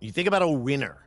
You think about a winner,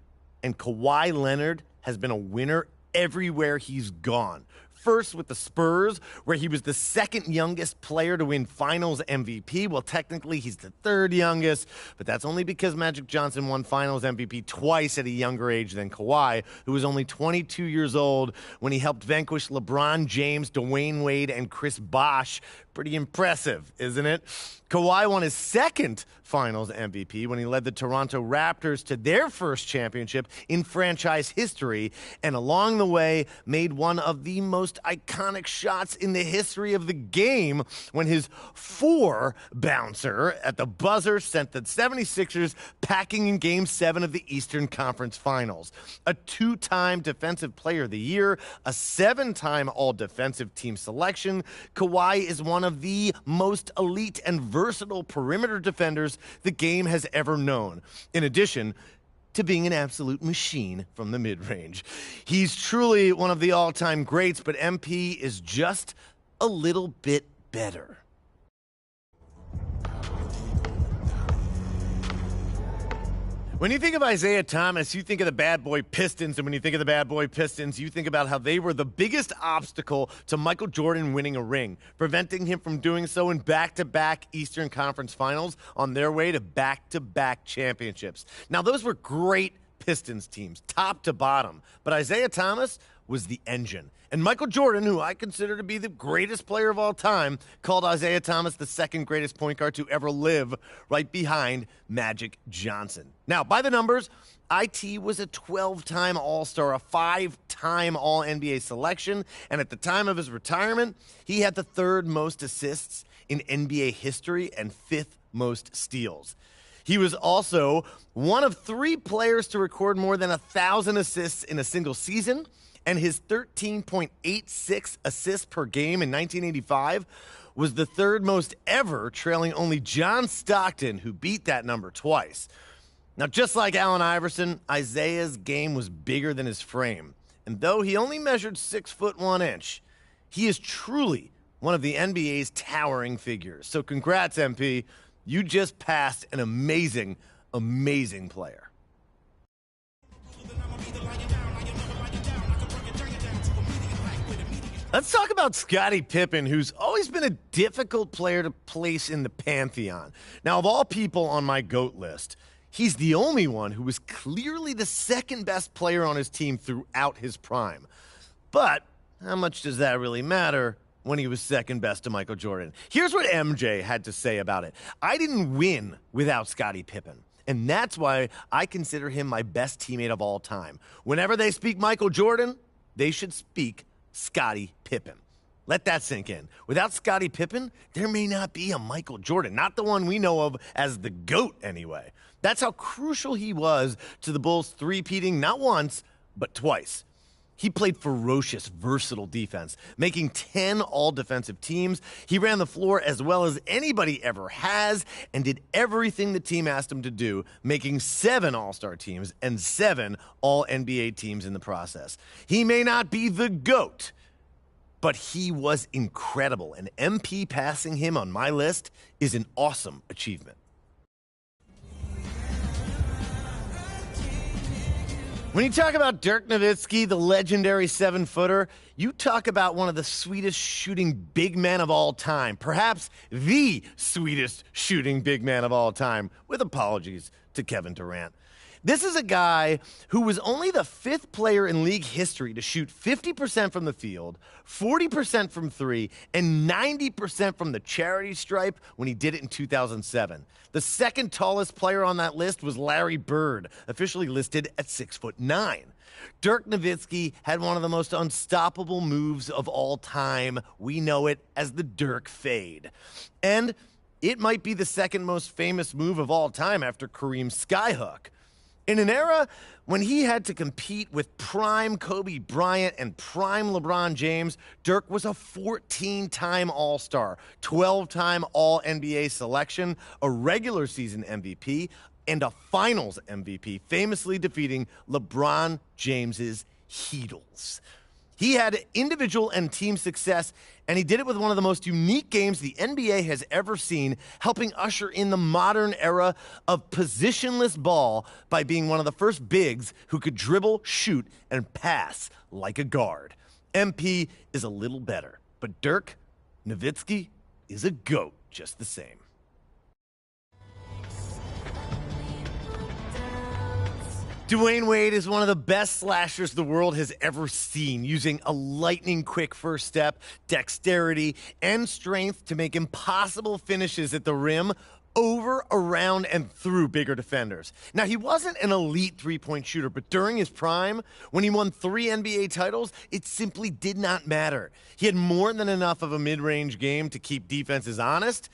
and Kawhi Leonard has been a winner everywhere he's gone. First with the Spurs, where he was the second youngest player to win Finals MVP. Well, technically, he's the third youngest, but that's only because Magic Johnson won Finals MVP twice at a younger age than Kawhi, who was only 22 years old when he helped vanquish LeBron James, Dwayne Wade, and Chris Bosh. Pretty impressive, isn't it? Kawhi won his second Finals MVP when he led the Toronto Raptors to their first championship in franchise history, and along the way made one of the most iconic shots in the history of the game when his four-bouncer at the buzzer sent the 76ers packing in Game 7 of the Eastern Conference Finals. A two-time Defensive Player of the Year, a seven-time All-Defensive Team selection, Kawhi is one of the most elite and versatile perimeter defenders the game has ever known. In addition to being an absolute machine from the mid-range. He's truly one of the all-time greats, but MP is just a little bit better. When you think of Isaiah Thomas, you think of the bad boy Pistons, and when you think of the bad boy Pistons, you think about how they were the biggest obstacle to Michael Jordan winning a ring, preventing him from doing so in back-to-back Eastern Conference Finals on their way to back-to-back championships. Now, those were great Pistons teams, top to bottom, but Isaiah Thomas was the engine. And Michael Jordan, who I consider to be the greatest player of all time, called Isaiah Thomas the second greatest point guard to ever live, right behind Magic Johnson. Now, by the numbers, IT was a 12-time All-Star, a 5-time All-NBA selection, and at the time of his retirement, he had the third most assists in NBA history and fifth most steals. He was also one of three players to record more than 1,000 assists in a single season, and his 13.86 assists per game in 1985 was the third most ever, trailing only John Stockton, who beat that number twice. Now, just like Allen Iverson, Isaiah's game was bigger than his frame. And though he only measured 6 foot 1 inch, he is truly one of the NBA's towering figures. So congrats, MP. You just passed an amazing, amazing player. Let's talk about Scottie Pippen, who's always been a difficult player to place in the pantheon. Now, of all people on my GOAT list, he's the only one who was clearly the second best player on his team throughout his prime. But how much does that really matter when he was second best to Michael Jordan? Here's what MJ had to say about it. I didn't win without Scottie Pippen. And that's why I consider him my best teammate of all time. Whenever they speak Michael Jordan, they should speak Scottie Pippen. Let that sink in. Without Scottie Pippen, there may not be a Michael Jordan, not the one we know of as the GOAT anyway. That's how crucial he was to the Bulls three-peating not once, but twice. He played ferocious, versatile defense, making 10 all-defensive teams. He ran the floor as well as anybody ever has and did everything the team asked him to do, making 7 all-star teams and 7 all-NBA teams in the process. He may not be the GOAT, but he was incredible, and MP passing him on my list is an awesome achievement. When you talk about Dirk Nowitzki, the legendary 7-footer, you talk about one of the sweetest shooting big men of all time, perhaps the sweetest shooting big man of all time, with apologies to Kevin Durant. This is a guy who was only the 5th player in league history to shoot 50% from the field, 40% from 3, and 90% from the charity stripe when he did it in 2007. The second tallest player on that list was Larry Bird, officially listed at 6'9". Dirk Nowitzki had one of the most unstoppable moves of all time. We know it as the Dirk fade. And it might be the second most famous move of all time after Kareem's skyhook. In an era when he had to compete with prime Kobe Bryant and prime LeBron James, Dirk was a 14-time All-Star, 12-time All-NBA selection, a regular season MVP, and a Finals MVP, famously defeating LeBron James's Heatles. He had individual and team success, and he did it with one of the most unique games the NBA has ever seen, helping usher in the modern era of positionless ball by being one of the first bigs who could dribble, shoot, and pass like a guard. MP is a little better, but Dirk Nowitzki is a GOAT just the same. Dwayne Wade is one of the best slashers the world has ever seen, using a lightning-quick first step, dexterity, and strength to make impossible finishes at the rim over, around, and through bigger defenders. Now, he wasn't an elite three-point shooter, but during his prime, when he won 3 NBA titles, it simply did not matter. He had more than enough of a mid-range game to keep defenses honest,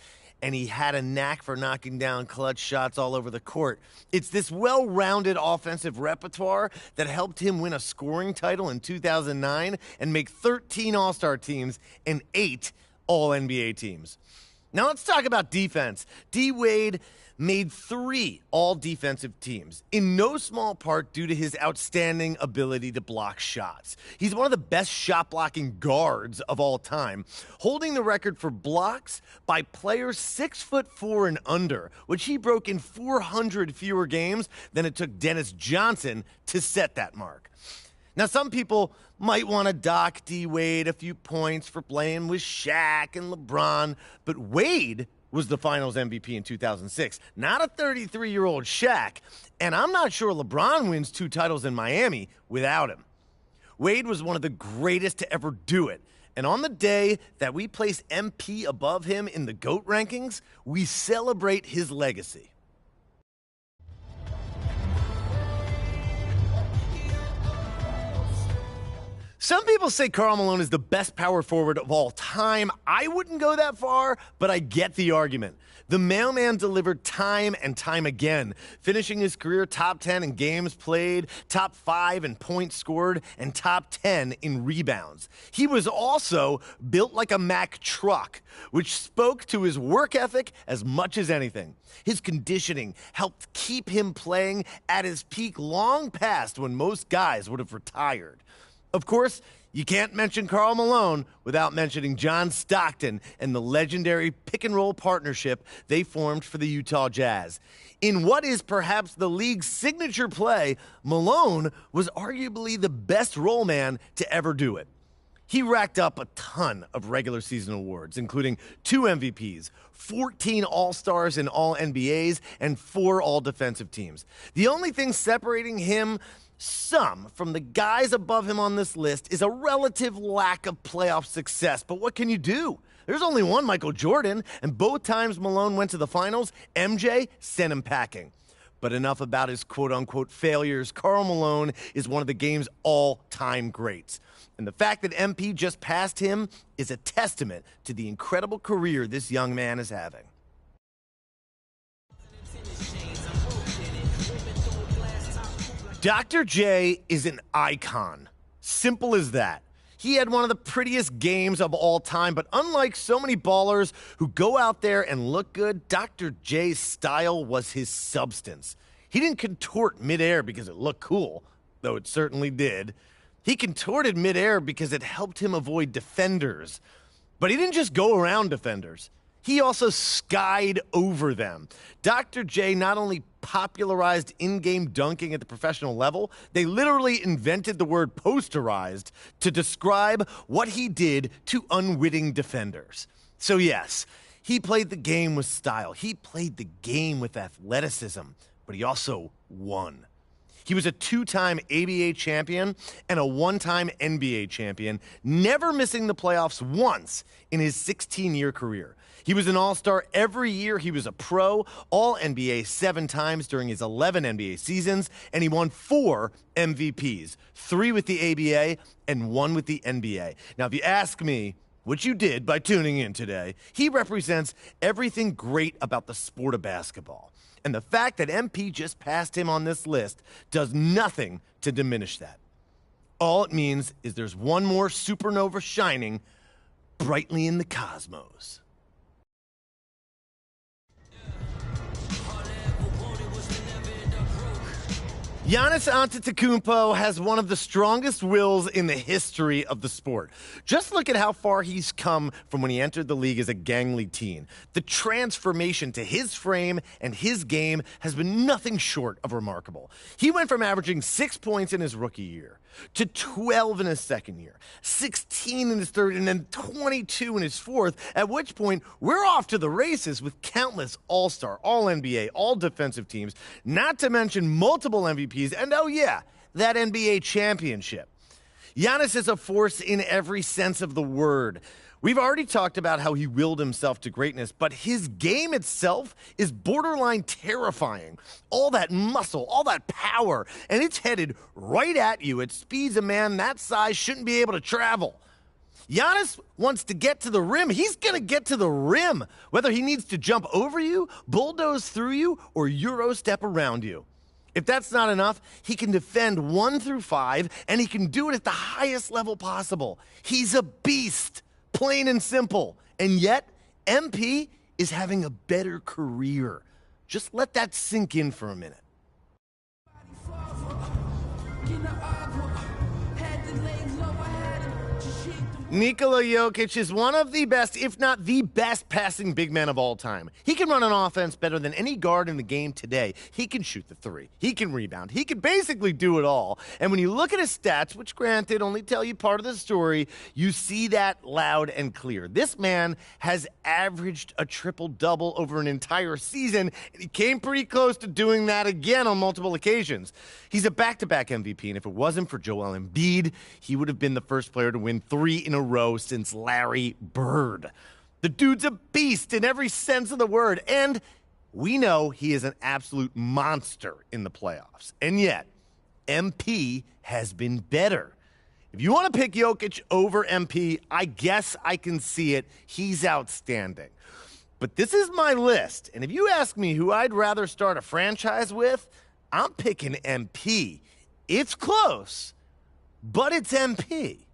and he had a knack for knocking down clutch shots all over the court. It's this well-rounded offensive repertoire that helped him win a scoring title in 2009 and make 13 All-Star teams and 8 All-NBA teams. Now let's talk about defense. D. Wade made 3 all-defensive teams, in no small part due to his outstanding ability to block shots. He's one of the best shot-blocking guards of all time, holding the record for blocks by players 6'4" and under, which he broke in 400 fewer games than it took Dennis Johnson to set that mark. Now, some people might want to dock D. Wade a few points for playing with Shaq and LeBron, but Wade was the Finals MVP in 2006, not a 33-year-old Shaq, and I'm not sure LeBron wins 2 titles in Miami without him. Wade was one of the greatest to ever do it, and on the day that we place MP above him in the GOAT rankings, we celebrate his legacy. Some people say Karl Malone is the best power forward of all time. I wouldn't go that far, but I get the argument. The mailman delivered time and time again, finishing his career top 10 in games played, top 5 in points scored, and top 10 in rebounds. He was also built like a Mack truck, which spoke to his work ethic as much as anything. His conditioning helped keep him playing at his peak long past when most guys would have retired. Of course, you can't mention Karl Malone without mentioning John Stockton and the legendary pick-and-roll partnership they formed for the Utah Jazz. In what is perhaps the league's signature play, Malone was arguably the best roll man to ever do it. He racked up a ton of regular season awards, including 2 MVPs, 14 All-Stars and All-NBAs, and 4 All-Defensive teams. The only thing separating him from the guys above him on this list is a relative lack of playoff success. But what can you do? There's only one Michael Jordan, and both times Malone went to the finals, MJ sent him packing. But enough about his quote-unquote failures. Karl Malone is one of the game's all-time greats. And the fact that MP just passed him is a testament to the incredible career this young man is having. Dr. J is an icon. Simple as that. He had one of the prettiest games of all time, but unlike so many ballers who go out there and look good, Dr. J's style was his substance. He didn't contort midair because it looked cool, though it certainly did. He contorted midair because it helped him avoid defenders. But he didn't just go around defenders. He also skied over them. Dr. J not only popularized in-game dunking at the professional level, they literally invented the word posterized to describe what he did to unwitting defenders. So yes, he played the game with style. He played the game with athleticism, but he also won. He was a 2-time ABA champion and a 1-time NBA champion, never missing the playoffs once in his 16-year career. He was an all-star every year he was a pro, all-NBA 7 times during his 11 NBA seasons, and he won 4 MVPs, 3 with the ABA and 1 with the NBA. Now, if you ask me, which you did by tuning in today, he represents everything great about the sport of basketball. And the fact that MP just passed him on this list does nothing to diminish that. All it means is there's one more supernova shining brightly in the cosmos. Giannis Antetokounmpo has one of the strongest wills in the history of the sport. Just look at how far he's come from when he entered the league as a gangly teen. The transformation to his frame and his game has been nothing short of remarkable. He went from averaging 6 points in his rookie year to 12 in his second year, 16 in his third, and then 22 in his fourth, at which point we're off to the races with countless All-Star, All-NBA, All-Defensive teams, not to mention multiple MVPs, and oh yeah, that NBA championship. Giannis is a force in every sense of the word. We've already talked about how he willed himself to greatness, but his game itself is borderline terrifying. All that muscle, all that power, and it's headed right at you at speeds a man that size shouldn't be able to travel. Giannis wants to get to the rim. He's going to get to the rim, whether he needs to jump over you, bulldoze through you, or Euro step around you. If that's not enough, he can defend 1 through 5, and he can do it at the highest level possible. He's a beast. Plain and simple. And yet, MP is having a better career. Just let that sink in for a minute. Nikola Jokic is one of the best, if not the best, passing big man of all time. He can run an offense better than any guard in the game today. He can shoot the three. He can rebound. He can basically do it all. And when you look at his stats, which granted only tell you part of the story, you see that loud and clear. This man has averaged a triple-double over an entire season, and he came pretty close to doing that again on multiple occasions. He's a back-to-back MVP, and if it wasn't for Joel Embiid, he would have been the first player to win 3 in a row since Larry Bird. The dude's a beast in every sense of the word, and we know he is an absolute monster in the playoffs. And yet, MP has been better. If you want to pick Jokic over MP, I guess I can see it. He's outstanding. But this is my list, and if you ask me who I'd rather start a franchise with, I'm picking MP. It's close, but it's MP.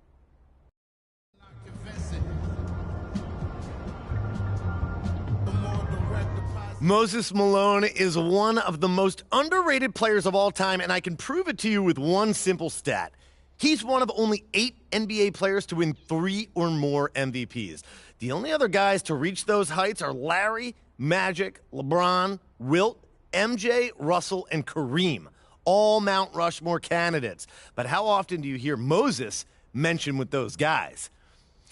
Moses Malone is one of the most underrated players of all time, and I can prove it to you with one simple stat. He's one of only 8 NBA players to win 3 or more MVPs. The only other guys to reach those heights are Larry, Magic, LeBron, Wilt, MJ, Russell, and Kareem, all Mount Rushmore candidates. But how often do you hear Moses mentioned with those guys?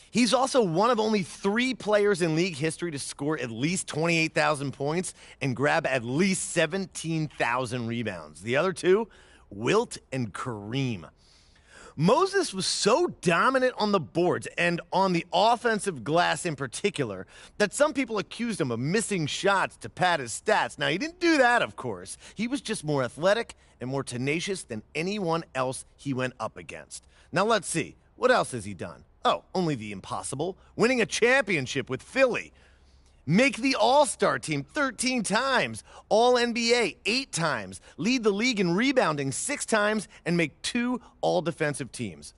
He's also one of only 3 players in league history to score at least 28,000 points and grab at least 17,000 rebounds. The other 2, Wilt and Kareem. Moses was so dominant on the boards and on the offensive glass in particular that some people accused him of missing shots to pad his stats. Now, he didn't do that, of course. He was just more athletic and more tenacious than anyone else he went up against. Now, let's see. What else has he done? Oh, only the impossible. Winning a championship with Philly. Make the All-Star team 13 times. All-NBA 8 times. Lead the league in rebounding 6 times and make 2 all-defensive teams.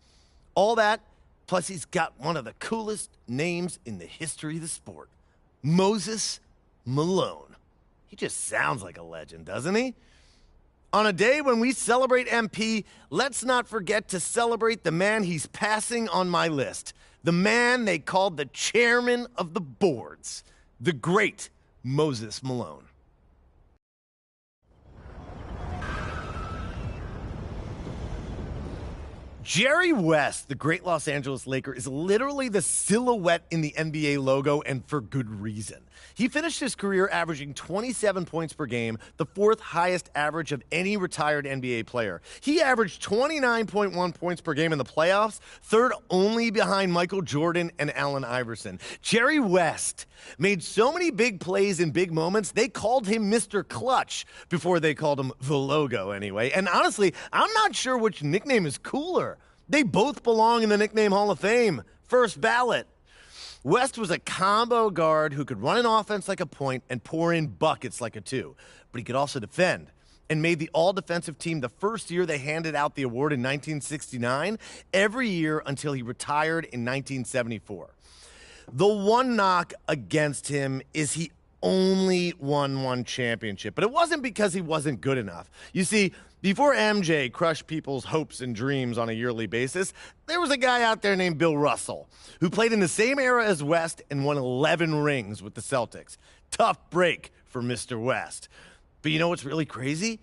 All that, plus he's got one of the coolest names in the history of the sport. Moses Malone. He just sounds like a legend, doesn't he? On a day when we celebrate MP, let's not forget to celebrate the man he's passing on my list. The man they called the chairman of the boards. The great Moses Malone. Jerry West, the great Los Angeles Laker, is literally the silhouette in the NBA logo, and for good reason. He finished his career averaging 27 points per game, the 4th highest average of any retired NBA player. He averaged 29.1 points per game in the playoffs, 3rd only behind Michael Jordan and Allen Iverson. Jerry West made so many big plays in big moments, they called him Mr. Clutch before they called him the logo anyway. And honestly, I'm not sure which nickname is cooler. They both belong in the Nickname Hall of Fame. First ballot. West was a combo guard who could run an offense like a point and pour in buckets like a 2. But he could also defend and made the all-defensive team the first year they handed out the award in 1969, every year until he retired in 1974. The one knock against him is he only won 1 championship, but it wasn't because he wasn't good enough. You see, Before MJ crushed people's hopes and dreams on a yearly basis, there was a guy out there named Bill Russell, who played in the same era as West and won 11 rings with the Celtics. Tough break for Mr. West. But you know what's really crazy?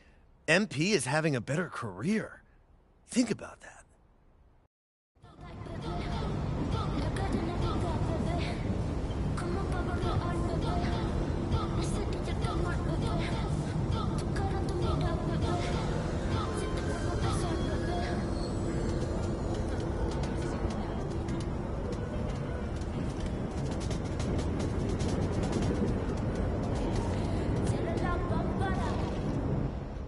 MP is having a better career. Think about that.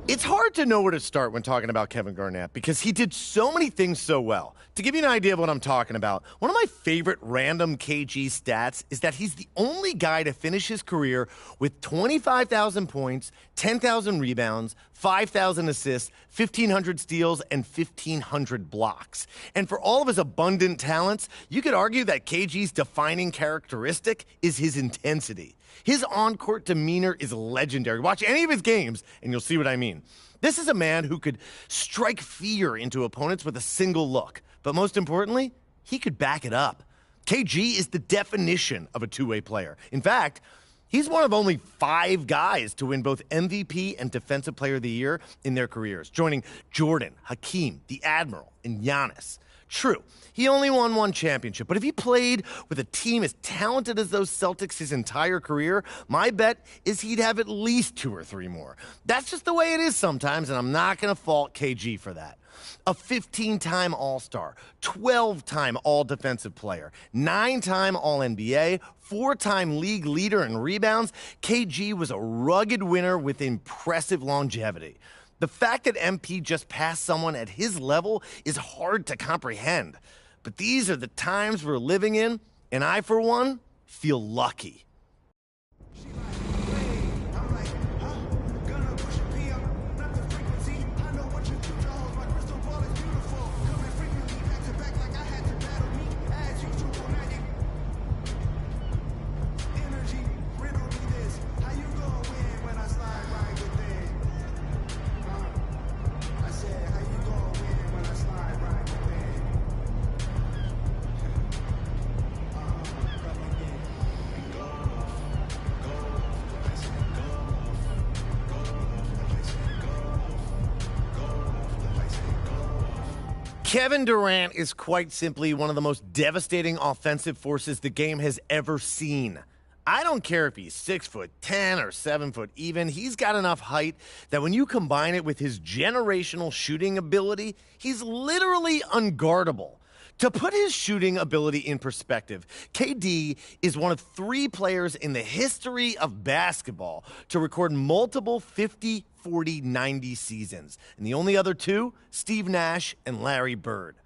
It's hard to know where to start when talking about Kevin Garnett because he did so many things so well. To give you an idea of what I'm talking about, one of my favorite random KG stats is that he's the only guy to finish his career with 25,000 points, 10,000 rebounds, 5,000 assists, 1,500 steals, and 1,500 blocks. And for all of his abundant talents, you could argue that KG's defining characteristic is his intensity. His on-court demeanor is legendary. Watch any of his games, and you'll see what I mean. This is a man who could strike fear into opponents with a single look. But most importantly, he could back it up. KG is the definition of a two-way player. In fact, he's one of only 5 guys to win both MVP and Defensive Player of the Year in their careers, joining Jordan, Hakeem, the Admiral, and Giannis. True, he only won 1 championship, but if he played with a team as talented as those Celtics his entire career, my bet is he'd have at least 2 or 3 more. That's just the way it is sometimes, and I'm not going to fault KG for that. A 15-time All-Star, 12-time All-Defensive Player, 9-time All-NBA, 4-time league leader in rebounds, KG was a rugged winner with impressive longevity. The fact that MP just passed someone at his level is hard to comprehend. But these are the times we're living in, and I, for one, feel lucky. Kevin Durant is quite simply one of the most devastating offensive forces the game has ever seen. I don't care if he's 6'10" or 7 foot even, he's got enough height that when you combine it with his generational shooting ability, he's literally unguardable. To put his shooting ability in perspective, KD is one of 3 players in the history of basketball to record multiple 50, 40, 90 seasons. And the only other 2, Steve Nash and Larry Bird.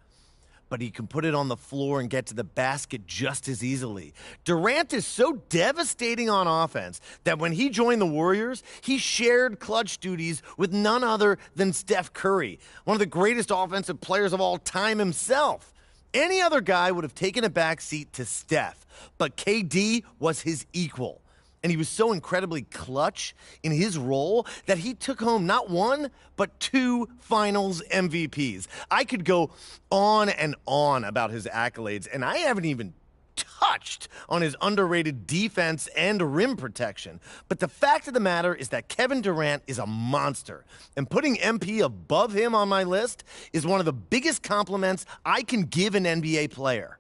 But he can put it on the floor and get to the basket just as easily. Durant is so devastating on offense that when he joined the Warriors, he shared clutch duties with none other than Steph Curry, one of the greatest offensive players of all time himself. Any other guy would have taken a back seat to Steph, but KD was his equal. And he was so incredibly clutch in his role that he took home not 1, but 2 finals MVPs. I could go on and on about his accolades, and I haven't even touched on his underrated defense and rim protection. But the fact of the matter is that Kevin Durant is a monster, and putting MP above him on my list is one of the biggest compliments I can give an NBA player.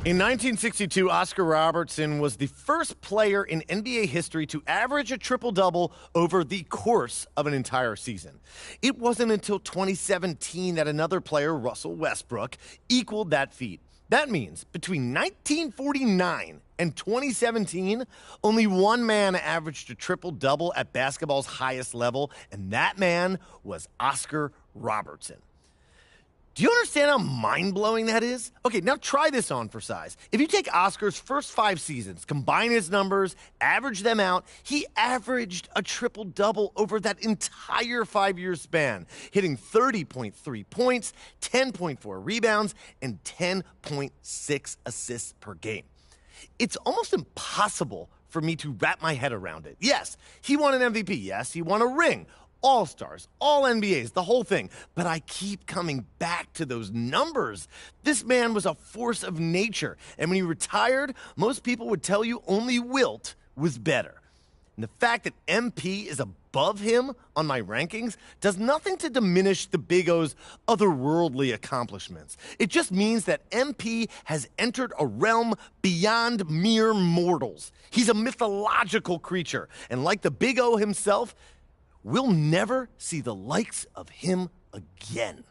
In 1962, Oscar Robertson was the first player in NBA history to average a triple-double over the course of an entire season. It wasn't until 2017 that another player, Russell Westbrook, equaled that feat. That means between 1949 and 2017, only one man averaged a triple-double at basketball's highest level, and that man was Oscar Robertson. Do you understand how mind-blowing that is? Okay, now try this on for size. If you take Oscar's first 5 seasons, combine his numbers, average them out, he averaged a triple-double over that entire 5-year span, hitting 30.3 points, 10.4 rebounds, and 10.6 assists per game. It's almost impossible for me to wrap my head around it. Yes, he won an MVP. Yes, he won a ring. All-Stars, All-NBAs, the whole thing. But I keep coming back to those numbers. This man was a force of nature. And when he retired, most people would tell you only Wilt was better. And the fact that MP is above him on my rankings does nothing to diminish the Big O's otherworldly accomplishments. It just means that MP has entered a realm beyond mere mortals. He's a mythological creature. And like the Big O himself, we'll never see the likes of him again.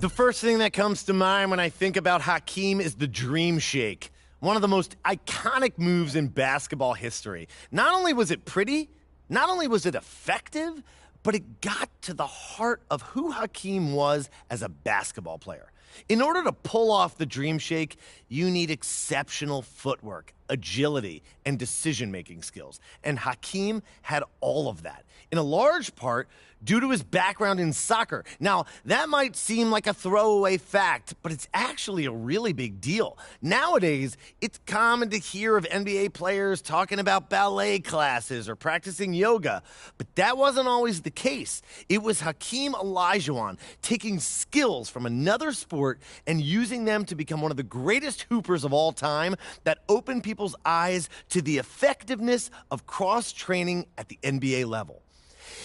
The first thing that comes to mind when I think about Hakeem is the Dream Shake. One of the most iconic moves in basketball history. Not only was it pretty, not only was it effective, but it got to the heart of who Hakeem was as a basketball player. In order to pull off the Dream Shake, you need exceptional footwork, agility, and decision-making skills. And Hakeem had all of that, in a large part due to his background in soccer. Now, that might seem like a throwaway fact, but it's actually a really big deal. Nowadays, it's common to hear of NBA players talking about ballet classes or practicing yoga, but that wasn't always the case. It was Hakeem Olajuwon taking skills from another sport and using them to become one of the greatest hoopers of all time that opened people's eyes to the effectiveness of cross-training at the NBA level.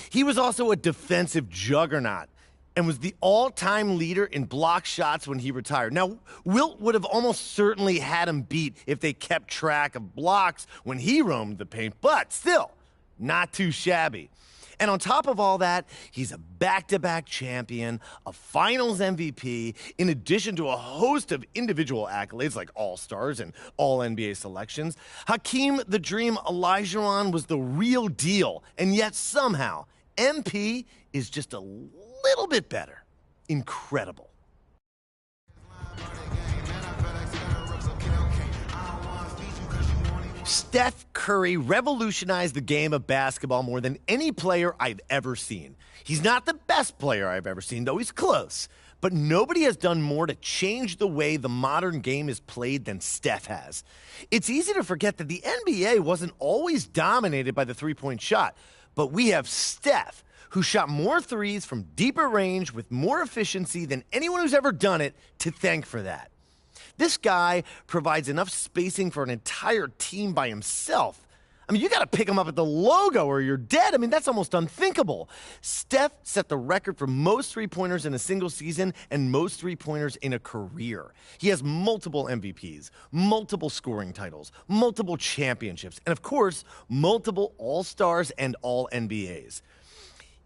He was also a defensive juggernaut and was the all-time leader in block shots when he retired. Now, Wilt would have almost certainly had him beat if they kept track of blocks when he roamed the paint, but still, not too shabby. And on top of all that, he's a back-to-back champion, a finals MVP, in addition to a host of individual accolades like All-Stars and All-NBA selections. Hakeem the Dream Olajuwon was the real deal, and yet somehow, MP is just a little bit better. Incredible. Steph Curry revolutionized the game of basketball more than any player I've ever seen. He's not the best player I've ever seen, though he's close. But nobody has done more to change the way the modern game is played than Steph has. It's easy to forget that the NBA wasn't always dominated by the three-point shot, but we have Steph, who shot more threes from deeper range with more efficiency than anyone who's ever done it, to thank for that. This guy provides enough spacing for an entire team by himself. I mean, you got to pick him up at the logo or you're dead. I mean, that's almost unthinkable. Steph set the record for most three-pointers in a single season and most three-pointers in a career. He has multiple MVPs, multiple scoring titles, multiple championships, and of course, multiple All-Stars and All-NBAs.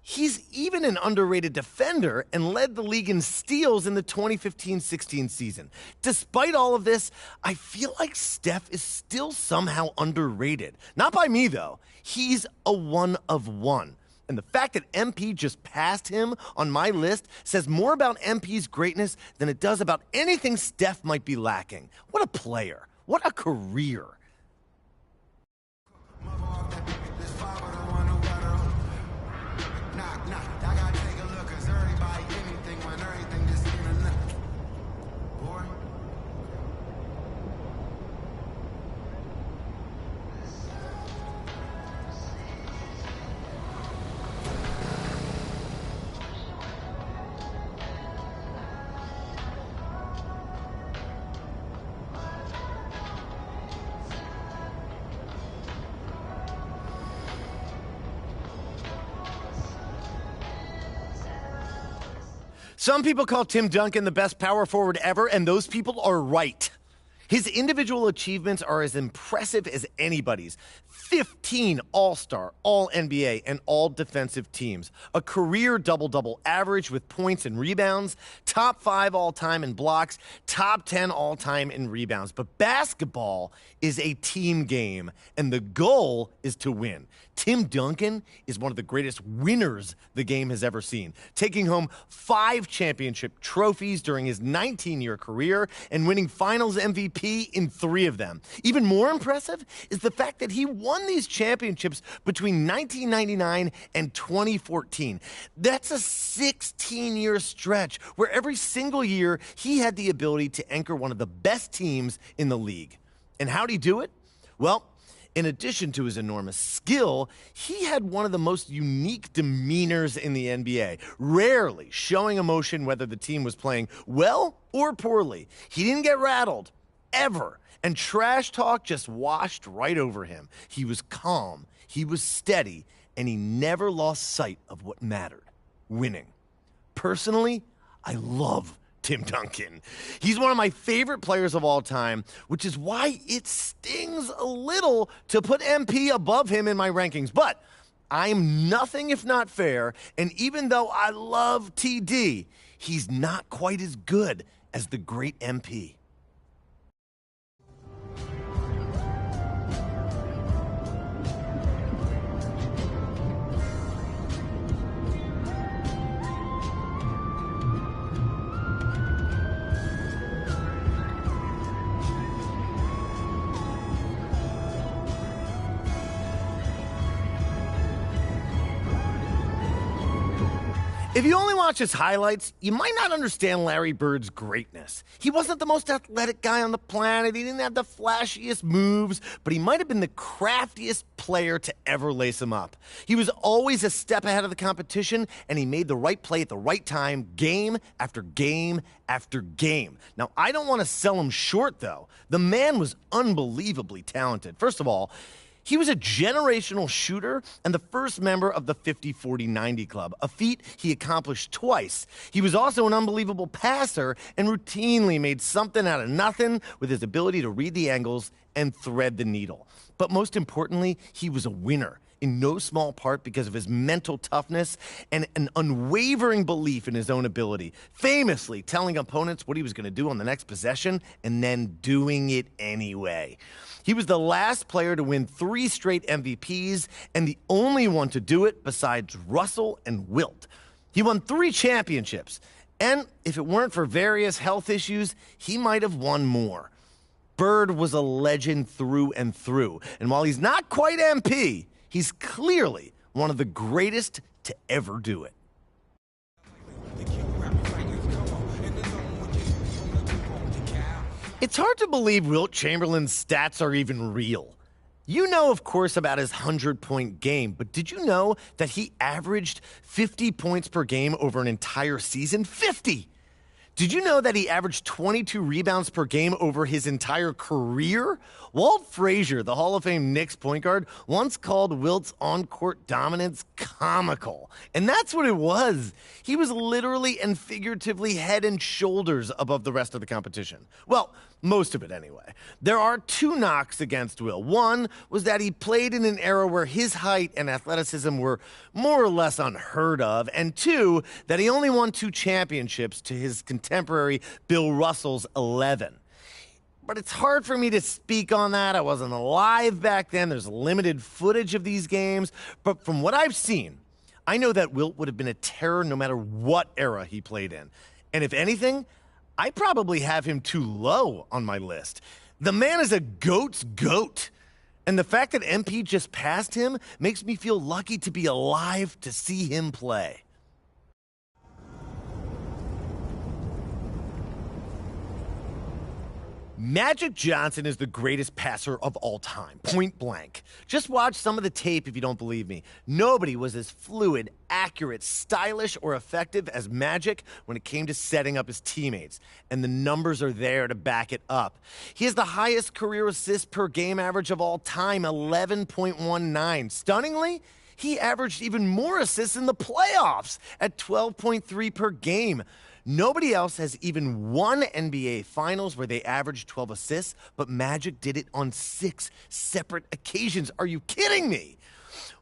He's even an underrated defender and led the league in steals in the 2015-16 season. Despite all of this, I feel like Steph is still somehow underrated. Not by me, though. He's a one of one. And the fact that MP just passed him on my list says more about MP's greatness than it does about anything Steph might be lacking. What a player. What a career. Some people call Tim Duncan the best power forward ever, and those people are right. His individual achievements are as impressive as anybody's. 15 All-Star, All-NBA, and All-Defensive teams. A career double-double average with points and rebounds. Top 5 all-time in blocks. Top 10 all-time in rebounds. But basketball is a team game, and the goal is to win. Tim Duncan is one of the greatest winners the game has ever seen, taking home 5 championship trophies during his 19-year career and winning Finals MVP in 3 of them. Even more impressive is the fact that he won these championships between 1999 and 2014. That's a 16-year stretch where every single year he had the ability to anchor one of the best teams in the league. And how'd he do it? Well, in addition to his enormous skill, he had one of the most unique demeanors in the NBA, rarely showing emotion whether the team was playing well or poorly. He didn't get rattled, ever, and trash talk just washed right over him. He was calm, he was steady, and he never lost sight of what mattered: winning. Personally, I love Tim Duncan. He's one of my favorite players of all time, which is why it stings a little to put MP above him in my rankings. But I'm nothing if not fair, and even though I love TD, he's not quite as good as the great MP. If you only watch his highlights, you might not understand Larry Bird's greatness. He wasn't the most athletic guy on the planet, he didn't have the flashiest moves, but he might have been the craftiest player to ever lace him up. He was always a step ahead of the competition, and he made the right play at the right time, game after game after game. Now, I don't want to sell him short, though. The man was unbelievably talented. First of all, he was a generational shooter and the first member of the 50-40-90 club, a feat he accomplished twice. He was also an unbelievable passer and routinely made something out of nothing with his ability to read the angles and thread the needle. But most importantly, he was a winner, in no small part because of his mental toughness and an unwavering belief in his own ability, famously telling opponents what he was going to do on the next possession and then doing it anyway. He was the last player to win 3 straight MVPs and the only one to do it besides Russell and Wilt. He won 3 championships, and if it weren't for various health issues, he might have won more. Bird was a legend through and through, and while he's not quite MP, he's clearly one of the greatest to ever do it. It's hard to believe Wilt Chamberlain's stats are even real. You know, of course, about his 100-point game, but did you know that he averaged 50 points per game over an entire season? 50! Did you know that he averaged 22 rebounds per game over his entire career? Walt Frazier, the Hall of Fame Knicks point guard, once called Wilt's on-court dominance comical. And that's what it was. He was literally and figuratively head and shoulders above the rest of the competition. Well, most of it anyway. There are 2 knocks against Will. One was that he played in an era where his height and athleticism were more or less unheard of. And 2, that he only won 2 championships to his contemporary Bill Russell's 11. But it's hard for me to speak on that. I wasn't alive back then. There's limited footage of these games. But from what I've seen, I know that Wilt would have been a terror no matter what era he played in. And if anything, I probably have him too low on my list. The man is a GOAT's GOAT. And the fact that MP just passed him makes me feel lucky to be alive to see him play. Magic Johnson is the greatest passer of all time, point blank. Just watch some of the tape if you don't believe me. Nobody was as fluid, accurate, stylish, or effective as Magic when it came to setting up his teammates. And the numbers are there to back it up. He has the highest career assists per game average of all time, 11.19. Stunningly, He averaged even more assists in the playoffs at 12.3 per game. Nobody else has even won NBA Finals where they averaged 12 assists, but Magic did it on 6 separate occasions. Are you kidding me?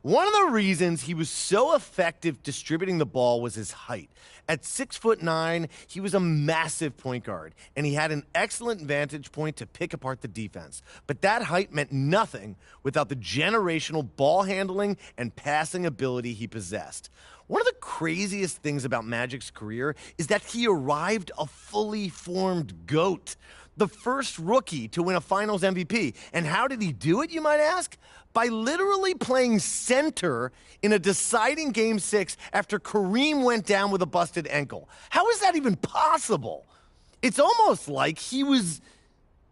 One of the reasons he was so effective distributing the ball was his height. At 6'9", he was a massive point guard, and he had an excellent vantage point to pick apart the defense. But that height meant nothing without the generational ball handling and passing ability he possessed. One of the craziest things about Magic's career is that he arrived a fully formed GOAT, the first rookie to win a Finals MVP. And how did he do it, you might ask? By literally playing center in a deciding Game 6 after Kareem went down with a busted ankle. How is that even possible? It's almost like he was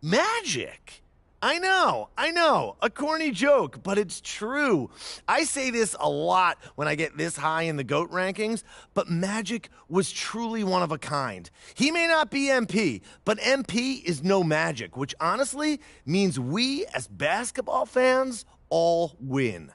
Magic. I know, a corny joke, but it's true. I say this a lot when I get this high in the GOAT rankings, but Magic was truly one of a kind. He may not be MP, but MP is no Magic, which honestly means we as basketball fans all win.